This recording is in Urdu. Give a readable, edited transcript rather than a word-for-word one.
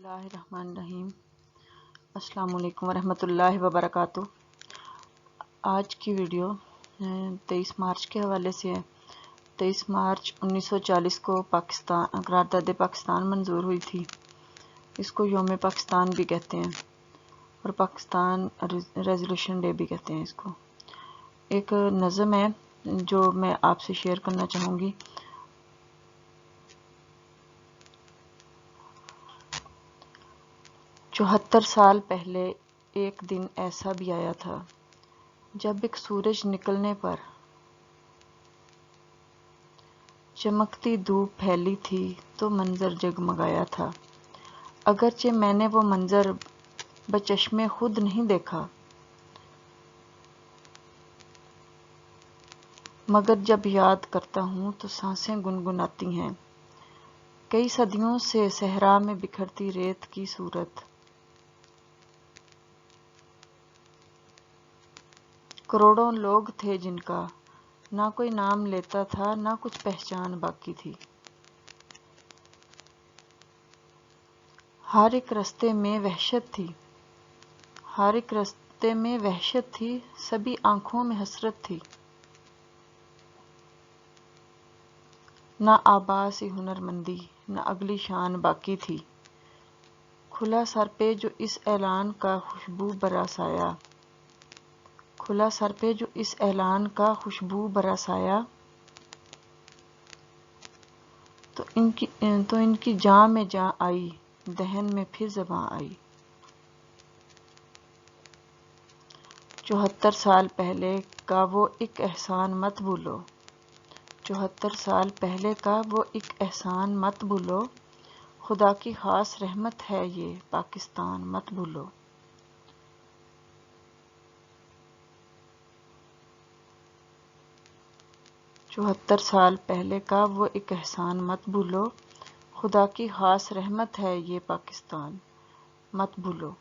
اللہ الرحمن الرحیم۔ السلام علیکم ورحمۃ اللہ وبرکاتہ۔ آج کی ویڈیو 23 مارچ کے حوالے سے ہے۔ 23 مارچ 1940 کو قرارداد پاکستان منظور ہوئی تھی۔ اس کو یوم پاکستان بھی کہتے ہیں اور پاکستان ریزولوشن ڈے بھی کہتے ہیں اس کو۔ ایک نظم ہے جو میں آپ سے شیئر کرنا چاہوں گی۔ 74 سال پہلے ایک دن ایسا بھی آیا تھا جب ایک سورج نکلنے پر چمکتی دھوپ پھیلی تھی تو منظر جگمگایا تھا۔ اگرچہ میں نے وہ منظر بچشمے خود نہیں دیکھا، مگر جب یاد کرتا ہوں تو سانسیں گنگناتی ہیں۔ کئی صدیوں سے صحرا میں بکھرتی ریت کی صورت، کروڑوں لوگ تھے جن کا نہ کوئی نام لیتا تھا، نہ کچھ پہچان باقی تھی۔ ہر ایک رستے میں وحشت تھی، ہر ایک رستے میں وحشت تھی، سبھی آنکھوں میں حسرت تھی۔ نہ آباء ہنر مندی، نہ اگلی شان باقی تھی۔ کھلا سر پہ جو اس اعلان کا خوشبو برس آیا، کھلا سر پہ جو اس اعلان کا خوشبو برس آیا، تو ان کی جاں میں جاں آئی، دہن میں پھر زباں آئی۔ 74 سال پہلے کا وہ ایک احسان مت بھولو، 74 سال پہلے کا وہ ایک احسان مت بھولو، خدا کی خاص رحمت ہے یہ پاکستان مت بھولو۔ 74 سال پہلے کا وہ ایک احسان مت بھولو، خدا کی خاص رحمت ہے یہ پاکستان مت بھولو۔